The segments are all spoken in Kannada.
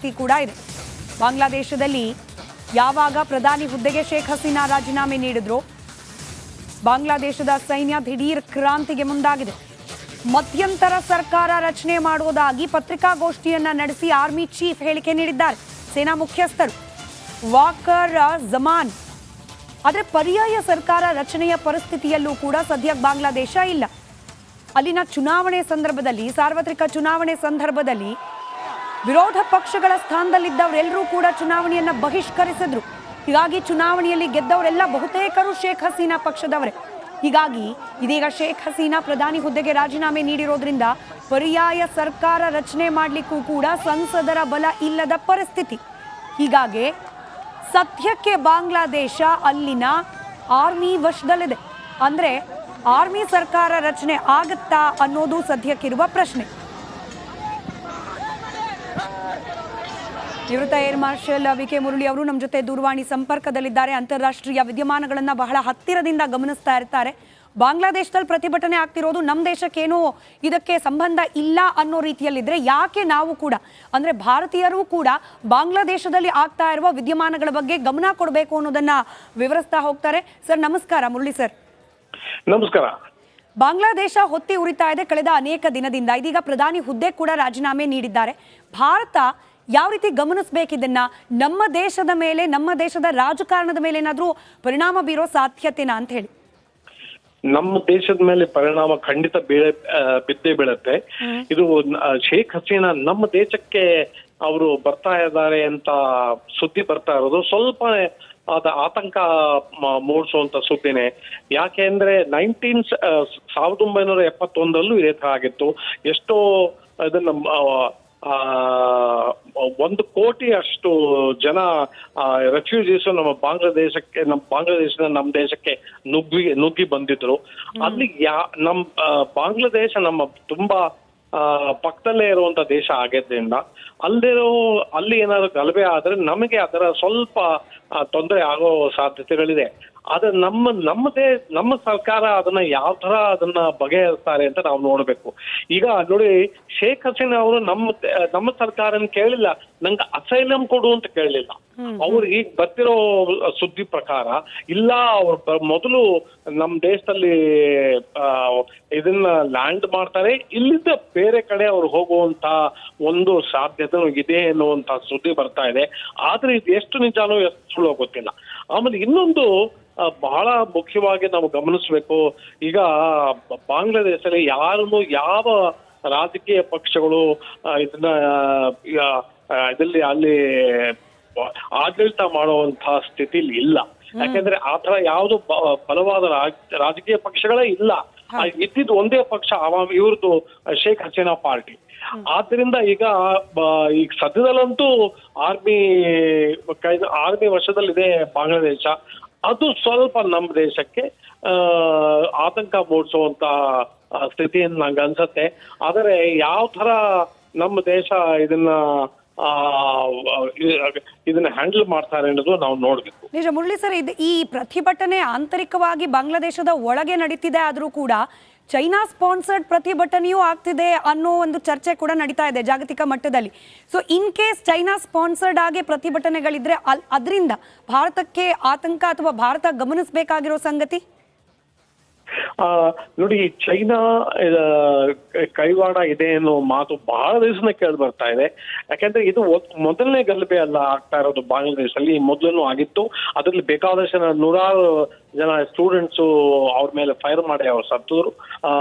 ಪರಿಸ್ಥಿತಿ ಕೂಡ ಇದೆ. ಬಾಂಗ್ಲಾದೇಶದಲ್ಲಿ ಯಾವಾಗ ಪ್ರಧಾನಿ ಹುದ್ದೆಗೆ ಶೇಖ್ ಹಸೀನಾ ರಾಜೀನಾಮೆ ನೀಡಿದ್ರು, ಬಾಂಗ್ಲಾದೇಶದ ಸೈನ್ಯ ದಿಢೀರ್ ಕ್ರಾಂತಿಗೆ ಮುಂದಾಗಿದೆ. ಮಧ್ಯಂತರ ಸರ್ಕಾರ ರಚನೆ ಮಾಡುವುದಾಗಿ ಪತ್ರಿಕಾಗೋಷ್ಠಿಯನ್ನ ನಡೆಸಿ ಆರ್ಮಿ ಚೀಫ್ ಹೇಳಿಕೆ ನೀಡಿದ್ದಾರೆ ಸೇನಾ ಮುಖ್ಯಸ್ಥರು ವಾಕರ್ ಜಮಾನ್. ಆದರೆ ಪರ್ಯಾಯ ಸರ್ಕಾರ ರಚನೆಯ ಪರಿಸ್ಥಿತಿಯಲ್ಲೂ ಕೂಡ ಸದ್ಯಕ್ಕೆ ಬಾಂಗ್ಲಾದೇಶ ಇಲ್ಲ. ಅಲ್ಲಿನ ಚುನಾವಣೆ ಸಂದರ್ಭದಲ್ಲಿ, ಸಾರ್ವತ್ರಿಕ ಚುನಾವಣೆ ಸಂದರ್ಭದಲ್ಲಿ ವಿರೋಧ ಪಕ್ಷಗಳ ಸ್ಥಾನದಲ್ಲಿದ್ದವರೆಲ್ಲರೂ ಕೂಡ ಚುನಾವಣೆಯನ್ನ ಬಹಿಷ್ಕರಿಸಿದ್ರು. ಹೀಗಾಗಿ ಚುನಾವಣೆಯಲ್ಲಿ ಗೆದ್ದವರೆಲ್ಲ ಬಹುತೇಕರು ಶೇಖ್ ಹಸೀನಾ ಪಕ್ಷದವರೇ. ಹೀಗಾಗಿ ಇದೀಗ ಶೇಖ್ ಹಸೀನಾ ಪ್ರಧಾನಿ ಹುದ್ದೆಗೆ ರಾಜೀನಾಮೆ ನೀಡಿರೋದ್ರಿಂದ ಪರ್ಯಾಯ ಸರ್ಕಾರ ರಚನೆ ಮಾಡಲಿಕ್ಕೂ ಕೂಡ ಸಂಸದರ ಬಲ ಇಲ್ಲದ ಪರಿಸ್ಥಿತಿ. ಹೀಗಾಗಿ ಸದ್ಯಕ್ಕೆ ಬಾಂಗ್ಲಾದೇಶ ಅಲ್ಲಿನ ಆರ್ಮಿ ವಶದಲ್ಲಿದೆ. ಅಂದ್ರೆ ಆರ್ಮಿ ಸರ್ಕಾರ ರಚನೆ ಆಗುತ್ತಾ ಅನ್ನೋದು ಸದ್ಯಕ್ಕಿರುವ ಪ್ರಶ್ನೆ. ನಿವೃತ್ತ ಏರ್ ಮಾರ್ಷಲ್ ವಿ.ಕೆ. ಮುರಳಿ ಅವರು ನಮ್ಮ ಜೊತೆ ದೂರವಾಣಿ ಸಂಪರ್ಕದಲ್ಲಿದ್ದಾರೆ. ಅಂತಾರಾಷ್ಟ್ರೀಯ ವಿದ್ಯಮಾನಗಳನ್ನ ಬಹಳ ಹತ್ತಿರದಿಂದ ಗಮನಿಸ್ತಾ ಇರ್ತಾರೆ. ಬಾಂಗ್ಲಾದೇಶದಲ್ಲಿ ಪ್ರತಿಭಟನೆ ಆಗ್ತಿರೋದು ನಮ್ಮ ದೇಶಕ್ಕೇನೋ ಇದಕ್ಕೆ ಸಂಬಂಧ ಇಲ್ಲ ಅನ್ನೋ ರೀತಿಯಲ್ಲಿದ್ರೆ ಯಾಕೆ ನಾವು ಕೂಡ ಅಂದ್ರೆ ಭಾರತೀಯರು ಕೂಡ ಬಾಂಗ್ಲಾದೇಶದಲ್ಲಿ ಆಗ್ತಾ ಇರುವ ವಿದ್ಯಮಾನಗಳ ಬಗ್ಗೆ ಗಮನ ಕೊಡಬೇಕು ಅನ್ನೋದನ್ನ ವಿವರಿಸ್ತಾ ಹೋಗ್ತಾರೆ. ಸರ್ ನಮಸ್ಕಾರ. ಮುರಳಿ ಸರ್ ನಮಸ್ಕಾರ. ಬಾಂಗ್ಲಾದೇಶ ಹೊತ್ತಿ ಉರಿತಾ ಇದೆ ಕಳೆದ ಅನೇಕ ದಿನದಿಂದ. ಇದೀಗ ಪ್ರಧಾನಿ ಹುದ್ದೆ ಕೂಡ ರಾಜೀನಾಮೆ ನೀಡಿದ್ದಾರೆ. ಭಾರತ ಯಾವ ರೀತಿ ಗಮನಿಸಬೇಕಿದನ್ನ? ನಮ್ಮ ದೇಶದ ಮೇಲೆ, ನಮ್ಮ ದೇಶದ ರಾಜಕಾರಣದ ಮೇಲೆ ಏನಾದ್ರೂ ಪರಿಣಾಮ ಬೀರೋ ಸಾಧ್ಯತೆನಾ ಅಂತ ಹೇಳಿ? ನಮ್ಮ ದೇಶದ ಮೇಲೆ ಪರಿಣಾಮ ಖಂಡಿತ ಬಿದ್ದೇ ಬೀಳುತ್ತೆ. ಇದು ಶೇಖ್ ಹಸೀನಾ ನಮ್ಮ ದೇಶಕ್ಕೆ ಅವರು ಬರ್ತಾ ಇದ್ದಾರೆ ಅಂತ ಸುದ್ದಿ ಬರ್ತಾ ಇರೋದು ಸ್ವಲ್ಪ ಅದ ಆತಂಕ ಮೂಡಿಸುವಂತ ಸುದ್ದಿನೇ. ಯಾಕೆ ಅಂದ್ರೆ 1971 ಇದೇ ತರ ಆಗಿತ್ತು. ಎಷ್ಟೋ ಇದನ್ನ 1 ಕೋಟಿ ಅಷ್ಟು ಜನ ರೆಫ್ಯೂಜೀಸ್ ನಮ್ಮ ಬಾಂಗ್ಲಾದೇಶದ ನಮ್ಮ ದೇಶಕ್ಕೆ ನುಗ್ಗಿ ಬಂದಿದ್ರು. ಅಲ್ಲಿ ನಮ್ ಬಾಂಗ್ಲಾದೇಶ ನಮ್ಮ ತುಂಬಾ ಪಕ್ಕದಲ್ಲೇ ಇರುವಂತ ದೇಶ ಆಗಿದ್ರಿಂದ ಅಲ್ಲಿ ಏನಾದ್ರು ಗಲಭೆ ಆದ್ರೆ ನಮಗೆ ಅದರ ಸ್ವಲ್ಪ ತೊಂದರೆ ಆಗೋ ಸಾಧ್ಯತೆಗಳಿದೆ. ಆದ್ರೆ ನಮ್ಮ ಸರ್ಕಾರ ಅದನ್ನ ಯಾವ ತರ ಅದನ್ನ ಬಗೆಹರಿಸ್ತಾರೆ ಅಂತ ನಾವು ನೋಡ್ಬೇಕು. ಈಗ ನೋಡಿ, ಶೇಖ್ ಹಸೀನಾ ಅವರು ನಮ್ಮ ಸರ್ಕಾರನ ಕೇಳಿಲ್ಲ, ನಂಗೆ ಅಸೈಲಂ ಕೊಡು ಅಂತ ಕೇಳಲಿಲ್ಲ. ಅವ್ರು ಈಗ ಬರ್ತಿರೋ ಸುದ್ದಿ ಪ್ರಕಾರ ಇಲ್ಲ, ಅವ್ರು ಮೊದಲು ನಮ್ಮ ದೇಶದಲ್ಲಿ ಇದನ್ನ ಲ್ಯಾಂಡ್ ಮಾಡ್ತಾರೆ, ಇಲ್ಲಿಂದ ಬೇರೆ ಕಡೆ ಅವ್ರು ಹೋಗುವಂತ ಒಂದು ಸಾಧ್ಯತೆ ಇದೆ ಅನ್ನುವಂತ ಸುದ್ದಿ ಬರ್ತಾ ಇದೆ. ಆದ್ರೆ ಇದು ಎಷ್ಟು ನಿಜಾನೋ ಎಷ್ಟು ಸುಳ್ಳು ಗೊತ್ತಿಲ್ಲ. ಆಮೇಲೆ ಇನ್ನೊಂದು ಬಹಳ ಮುಖ್ಯವಾಗಿ ನಾವು ಗಮನಿಸ್ಬೇಕು. ಈಗ ಬಾಂಗ್ಲಾದೇಶದಲ್ಲಿ ಯಾರನ್ನು ಯಾವ ರಾಜಕೀಯ ಪಕ್ಷಗಳು ಇದರಲ್ಲಿ ಅಲ್ಲಿ ಆಡಳಿತ ಮಾಡುವಂತಹ ಸ್ಥಿತಿಲಿ ಇಲ್ಲ. ಯಾಕೆಂದ್ರೆ ಆತರ ಯಾವ್ದು ಬಲವಾದ ರಾಜಕೀಯ ಪಕ್ಷಗಳೇ ಇಲ್ಲ. ಇದ್ದಿದ್ದು ಒಂದೇ ಪಕ್ಷ, ಇವ್ರದ್ದು ಶೇಖ್ ಹಸೀನಾ ಪಾರ್ಟಿ. ಆದ್ರಿಂದ ಈಗ ಸದ್ಯದಲ್ಲಂತೂ ಆರ್ಮಿ ವಶದಲ್ಲಿದೆ ಬಾಂಗ್ಲಾದೇಶ. ಅದು ಸ್ವಲ್ಪ ನಮ್ಮ ದೇಶಕ್ಕೆ ಆತಂಕ ಮೂಡಿಸುವಂತ ಸ್ಥಿತಿಯನ್ನು ನಂಗೆ ಅನ್ಸತ್ತೆ. ಆದರೆ ಯಾವ ತರ ನಮ್ಮ ದೇಶ ಇದನ್ನ ಹ್ಯಾಂಡಲ್ ಮಾಡ್ತಾರೆ ಅನ್ನೋದು ನಾವು ನೋಡ್ಬೇಕು. ನಿಜ ಮುರಳಿ ಸರ್, ಈ ಪ್ರತಿಭಟನೆ ಆಂತರಿಕವಾಗಿ ಬಾಂಗ್ಲಾದೇಶದ ಒಳಗೆ ನಡೀತಿದೆ ಆದ್ರೂ ಕೂಡ ಚೈನಾ ಸ್ಪಾನ್ಸರ್ಡ್ ಪ್ರತಿಭಟನೆಯೂ ಆಗ್ತಿದೆ ಅನ್ನೋ ಒಂದು ಚರ್ಚೆ ಕೂಡ ನಡೀತಾ ಇದೆ ಜಾಗತಿಕ ಮಟ್ಟದಲ್ಲಿ. So in case China sponsored ಆಗಿ ಪ್ರತಿಭಟನೆಗಳಿದ್ರೆ ಅದರಿಂದ ಭಾರತಕ್ಕೆ ಆತಂಕ ಅಥವಾ ಭಾರತ ಗಮನಿಸಬೇಕಾಗಿರೋ ಸಂಗತಿ? ನೋಡಿ, ಚೈನಾ ಕೈವಾಡ ಇದೆ ಅನ್ನೋ ಮಾತು ಬಹಳ ದಿವಸನೇ ಕೇಳಿ ಬರ್ತಾ ಇದೆ. ಯಾಕಂದ್ರೆ ಇದು ಮೊದಲನೇ ಗಲಭೆ ಅಲ್ಲ ಆಗ್ತಾ ಇರೋದು ಬಾಂಗ್ಲಾದೇಶಲ್ಲಿ, ಮೊದಲೂ ಆಗಿತ್ತು. ಅದ್ರಲ್ಲಿ ಬೇಕಾದಷ್ಟು ನೂರಾರು ಜನ ಸ್ಟೂಡೆಂಟ್ಸು ಅವ್ರ ಮೇಲೆ ಫೈರ್ ಮಾಡಿ ಅವ್ರು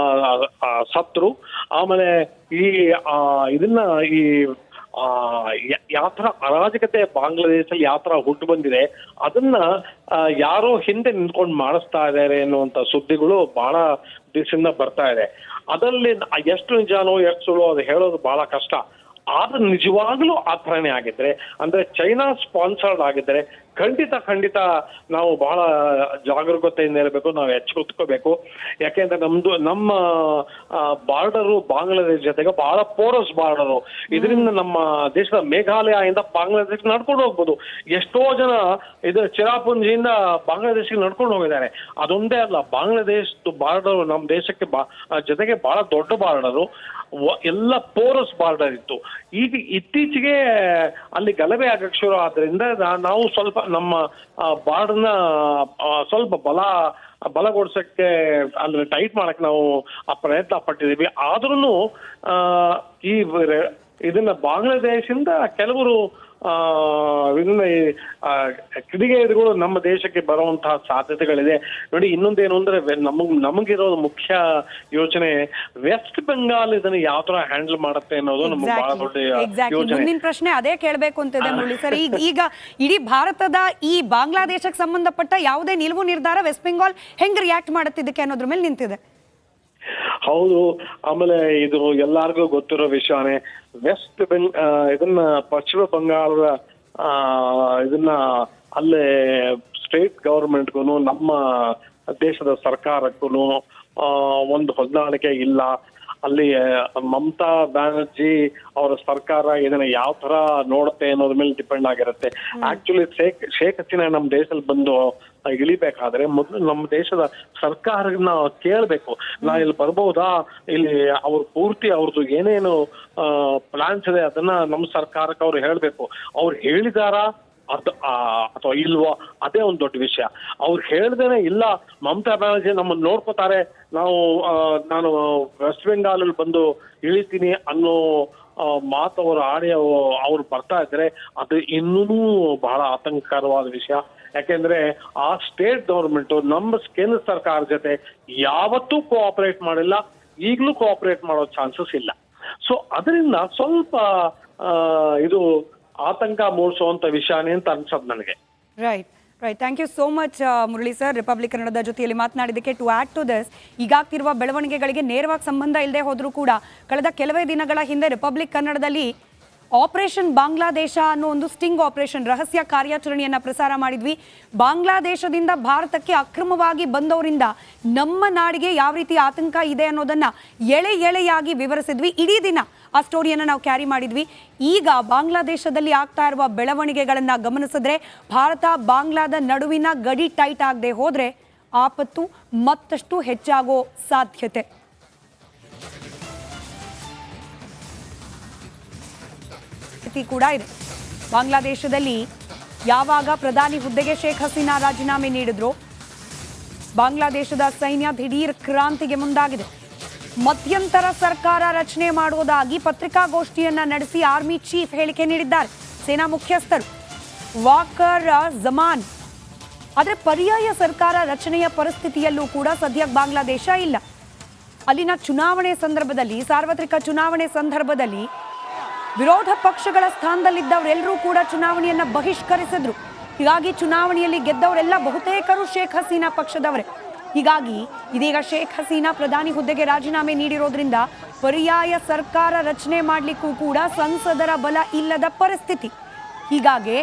ಸತ್ರು. ಆಮೇಲೆ ಯಾವ ತರ ಅರಾಜಕತೆ ಬಾಂಗ್ಲಾದೇಶದಲ್ಲಿ ಯಾವ ತರ ಹುಟ್ಟು ಬಂದಿದೆ ಅದನ್ನ ಯಾರೋ ಹಿಂದೆ ನಿಂತ್ಕೊಂಡು ಮಾಡಿಸ್ತಾ ಇದ್ದಾರೆ ಅನ್ನುವಂತ ಸುದ್ದಿಗಳು ಬಹಳ ದಿವಸದಿಂದ ಬರ್ತಾ ಇದೆ. ಅದರಲ್ಲಿ ಎಷ್ಟು ನಿಜಾನೋ ಎಷ್ಟು ಸುಳ್ಳು ಅದು ಹೇಳೋದು ಬಹಳ ಕಷ್ಟ. ಆದ್ರೆ ನಿಜವಾಗ್ಲೂ ಆ ಥರನೇ ಆಗಿದ್ರೆ, ಅಂದ್ರೆ ಚೈನಾ ಸ್ಪಾನ್ಸರ್ಡ್ ಆಗಿದ್ರೆ ಖಂಡಿತ ಖಂಡಿತ ನಾವು ಬಹಳ ಜಾಗರೂಕತೆಯಿಂದ ಇರಬೇಕು, ನಾವು ಎಚ್ಚೆತ್ತುಕೋಬೇಕು. ಯಾಕೆಂದ್ರೆ ನಮ್ಮ ಬಾರ್ಡರು ಬಾಂಗ್ಲಾದೇಶ ಜೊತೆಗೆ ಬಹಳ ಪೋರಸ್ ಬಾರ್ಡರು. ಇದರಿಂದ ನಮ್ಮ ದೇಶದ ಮೇಘಾಲಯದಿಂದ ಬಾಂಗ್ಲಾದೇಶ ನಡ್ಕೊಂಡು ಹೋಗ್ಬೋದು. ಎಷ್ಟೋ ಜನ ಇದು ಚಿರಾಪುಂಜಿಯಿಂದ ಬಾಂಗ್ಲಾದೇಶಕ್ಕೆ ನಡ್ಕೊಂಡು ಹೋಗಿದ್ದಾರೆ. ಅದೊಂದೇ ಅಲ್ಲ, ಬಾಂಗ್ಲಾದೇಶದ ಬಾರ್ಡರ್ ನಮ್ಮ ದೇಶಕ್ಕೆ ಜೊತೆಗೆ ಬಹಳ ದೊಡ್ಡ ಬಾರ್ಡರು, ಎಲ್ಲ ಪೋರಸ್ ಬಾರ್ಡರ್ ಇತ್ತು. ಈಗ ಇತ್ತೀಚೆಗೆ ಅಲ್ಲಿ ಗಲಭೆ ಆಗಕ್ಕೆ ಶುರು ಆದ್ರಿಂದ ನಾವು ಸ್ವಲ್ಪ ನಮ್ಮ ಬಾರ್ಡರ್ನ ಸ್ವಲ್ಪ ಬಲಗೊಳಿಸಕ್ಕೆ ಅಂದ್ರೆ ಟೈಟ್ ಮಾಡಕ್ ನಾವು ಆ ಪ್ರಯತ್ನ ಪಟ್ಟಿದ್ದೀವಿ. ಆದ್ರೂ ಇದನ್ನ ಬಾಂಗ್ಲಾದೇಶದಿಂದ ಕೆಲವರು ಇದನ್ನ ಕಿಡಿಗೇಡಿಗಳು ನಮ್ಮ ದೇಶಕ್ಕೆ ಬರುವಂತಹ ಸಾಧ್ಯತೆಗಳಿದೆ. ನೋಡಿ, ಇನ್ನೊಂದೇನು ಅಂದ್ರೆ ನಮಗಿರೋ ಮುಖ್ಯ ಯೋಚನೆ ವೆಸ್ಟ್ ಬೆಂಗಾಲ್ ಇದನ್ನ ಯಾವ ತರ ಹ್ಯಾಂಡಲ್ ಮಾಡುತ್ತೆ ಅನ್ನೋದು ನಮ್ಗೆ ಬಹಳ ದೊಡ್ಡ ಯೋಚನೆ. ಮುಂದಿನ ಪ್ರಶ್ನೆ ಅದೇ ಕೇಳಬೇಕು ಅಂತಿದೆ ಮುರಳಿ ಸರ್. ಈಗ ಇಡೀ ಭಾರತದ ಈ ಬಾಂಗ್ಲಾದೇಶಕ್ಕೆ ಸಂಬಂಧಪಟ್ಟ ಯಾವುದೇ ನಿಲುವು ನಿರ್ಧಾರ ವೆಸ್ಟ್ ಬೆಂಗಾಲ್ ಹೆಂಗ್ ರಿಯಾಕ್ಟ್ ಮಾಡುತ್ತಿದ್ದಕ್ಕೆ ಅನ್ನೋದ್ರ ಮೇಲೆ ನಿಂತಿದೆ. ಹೌದು, ಆಮೇಲೆ ಇದು ಎಲ್ಲಾರ್ಗೂ ಗೊತ್ತಿರೋ ವಿಷಯನೇ. ಇದನ್ನ ಪಶ್ಚಿಮ ಬಂಗಾಳದ ಇದನ್ನ ಅಲ್ಲೇ ಸ್ಟೇಟ್ ಗವರ್ಮೆಂಟ್ಗೂ ನಮ್ಮ ದೇಶದ ಸರ್ಕಾರಕ್ಕೂ ಒಂದು ಹೊಂದಾಣಿಕೆ ಇಲ್ಲ. ಅಲ್ಲಿ ಮಮತಾ ಬ್ಯಾನರ್ಜಿ ಅವರ ಸರ್ಕಾರ ಇದನ್ನ ಯಾವ ತರ ನೋಡುತ್ತೆ ಅನ್ನೋದ್ರ ಮೇಲೆ ಡಿಪೆಂಡ್ ಆಗಿರುತ್ತೆ. ಆಕ್ಚುಲಿ ಶೇಖ್ ಹಸೀನಾ ನಮ್ಮ ದೇಶದಲ್ಲಿ ಬಂದು ಇಳಿಬೇಕಾದ್ರೆ ಮೊದಲು ನಮ್ಮ ದೇಶದ ಸರ್ಕಾರನ ಕೇಳಬೇಕು, ನಾ ಇಲ್ಲಿ ಬರ್ಬಹುದಾ, ಇಲ್ಲಿ ಅವ್ರ ಪೂರ್ತಿ ಅವ್ರದ್ದು ಏನೇನು ಪ್ಲಾನ್ಸ್ ಇದೆ ಅದನ್ನ ನಮ್ಮ ಸರ್ಕಾರಕ್ಕೆ ಅವ್ರು ಹೇಳ್ಬೇಕು. ಅವ್ರು ಹೇಳಿದಾರಾ ಅಥವಾ ಇಲ್ವೋ, ಅದೇ ಒಂದು ದೊಡ್ಡ ವಿಷಯ. ಅವ್ರು ಹೇಳ್ದೇನೆ ಇಲ್ಲ ಮಮತಾ ಬ್ಯಾನರ್ಜಿ ನಮ್ಮನ್ನು ನೋಡ್ಕೋತಾರೆ, ನಾನು ವೆಸ್ಟ್ ಬೆಂಗಾಲಲ್ಲಿ ಬಂದು ಇಳಿತೀನಿ ಅನ್ನೋ ಮಾತು ಅವರ ಆಡಿಯೋ ಅವ್ರು ಬರ್ತಾ ಇದ್ರೆ ಅದು ಇನ್ನೂ ಬಹಳ ಆತಂಕಕರವಾದ ವಿಷಯ. ಯಾಕೆಂದ್ರೆ ಆ ಸ್ಟೇಟ್ ಗವರ್ಮೆಂಟ್ ನಮ್ಮ ಕೇಂದ್ರ ಸರ್ಕಾರ ಜೊತೆ ಯಾವತ್ತೂ ಕೋಆಪರೇಟ್ ಮಾಡಿಲ್ಲ, ಈಗಲೂ ಕೋಆಪರೇಟ್ ಮಾಡೋ ಚಾನ್ಸಸ್ ಇಲ್ಲ. ಸೊ ಅದರಿಂದ ಸ್ವಲ್ಪ ಇದು ಆತಂಕ ಮೂಡಿಸುವಂತ ವಿಷಯನೇ ಅಂತ ಅನ್ಸದ್ ನನಗೆ. Right. Thank you so much Murali sir, republic ಕನ್ನಡದ ಜೊತೆಯಲ್ಲಿ ಮಾತನಾಡಿದ್ದಕ್ಕೆ. ಟು ಆಡ್ ಟು ದಿಸ್, ಈಗಾಗ್ತಿರುವ ಬೆಳವಣಿಗೆಗಳಿಗೆ ನೇರವಾಗಿ ಸಂಬಂಧ ಇಲ್ಲದೆ ಹೋದರೂ ಕೂಡ ಕಳೆದ ಕೆಲವೇ ದಿನಗಳ ಹಿಂದೆ ರಿಪಬ್ಲಿಕ್ ಕನ್ನಡದಲ್ಲಿ ಆಪರೇಷನ್ ಬಾಂಗ್ಲಾದೇಶ ಅನ್ನೋ ಒಂದು ಸ್ಟಿಂಗ್ ಆಪರೇಷನ್ ರಹಸ್ಯ ಕಾರ್ಯಾಚರಣೆಯನ್ನು ಪ್ರಸಾರ ಮಾಡಿದ್ವಿ. ಬಾಂಗ್ಲಾದೇಶದಿಂದ ಭಾರತಕ್ಕೆ ಅಕ್ರಮವಾಗಿ ಬಂದವರಿಂದ ನಮ್ಮ ನಾಡಿಗೆ ಯಾವ ರೀತಿ ಆತಂಕ ಇದೆ ಅನ್ನೋದನ್ನ ಎಳೆಯಾಗಿ ವಿವರಿಸಿದ್ವಿ. ಇಡೀ ದಿನ ಆ ಸ್ಟೋರಿಯನ್ನು ನಾವು ಕ್ಯಾರಿ ಮಾಡಿದ್ವಿ. ಈಗ ಬಾಂಗ್ಲಾದೇಶದಲ್ಲಿ ಆಗ್ತಾ ಇರುವ ಬೆಳವಣಿಗೆಗಳನ್ನು ಗಮನಿಸಿದ್ರೆ ಭಾರತ ಬಾಂಗ್ಲಾದ ನಡುವಿನ ಗಡಿ ಟೈಟ್ ಆಗದೆ ಹೋದ್ರೆ ಆಪತ್ತು ಮತ್ತಷ್ಟು ಹೆಚ್ಚಾಗೋ ಸಾಧ್ಯತೆ. ಕೂಡ ಇದೆ. ಬಾಂಗ್ಲಾದೇಶದಲ್ಲಿ ಯಾವಾಗ ಪ್ರಧಾನಿ ಹುದ್ದೆಗೆ ಶೇಖ್ ಹಸೀನಾ ರಾಜೀನಾಮೆ ನೀಡಿದ್ರು, ಬಾಂಗ್ಲಾದೇಶದ ಸೈನ್ಯ ದಿಢೀರ್ ಕ್ರಾಂತಿಗೆ ಮುಂದಾಗಿದೆ. ಮಧ್ಯಂತರ ಸರ್ಕಾರ ರಚನೆ ಮಾಡುವುದಾಗಿ ಪತ್ರಿಕಾಗೋಷ್ಠಿಯನ್ನ ನಡೆಸಿ ಆರ್ಮಿ ಚೀಫ್ ಹೇಳಿಕೆ ನೀಡಿದ್ದಾರೆ ಸೇನಾ ಮುಖ್ಯಸ್ಥರು ವಾಕರ್ ಜಮಾನ್. ಆದರೆ ಪರ್ಯಾಯ ಸರ್ಕಾರ ರಚನೆಯ ಪರಿಸ್ಥಿತಿಯಲ್ಲೂ ಕೂಡ ಸದ್ಯಕ್ಕೆ ಬಾಂಗ್ಲಾದೇಶ ಇಲ್ಲ. ಅಲ್ಲಿನ ಚುನಾವಣೆ ಸಂದರ್ಭದಲ್ಲಿ, ಸಾರ್ವತ್ರಿಕ ಚುನಾವಣೆ ಸಂದರ್ಭದಲ್ಲಿ ವಿರೋಧ ಪಕ್ಷಗಳ ಸ್ಥಾನದಲ್ಲಿದ್ದವರೆಲ್ಲರೂ ಕೂಡ ಚುನಾವಣೆಯನ್ನ ಬಹಿಷ್ಕರಿಸಿದ್ರು. ಹೀಗಾಗಿ ಚುನಾವಣೆಯಲ್ಲಿ ಗೆದ್ದವರೆಲ್ಲ ಬಹುತೇಕರು ಶೇಖ್ ಹಸೀನಾ ಪಕ್ಷದವರೇ. ಹೀಗಾಗಿ ಇದೀಗ ಶೇಖ್ ಹಸೀನಾ ಪ್ರಧಾನಿ ಹುದ್ದೆಗೆ ರಾಜೀನಾಮೆ ನೀಡಿರೋದ್ರಿಂದ ಪರ್ಯಾಯ ಸರ್ಕಾರ ರಚನೆ ಮಾಡಲಿಕ್ಕೂ ಕೂಡ ಸಂಸದರ ಬಲ ಇಲ್ಲದ ಪರಿಸ್ಥಿತಿ. ಹೀಗಾಗಿ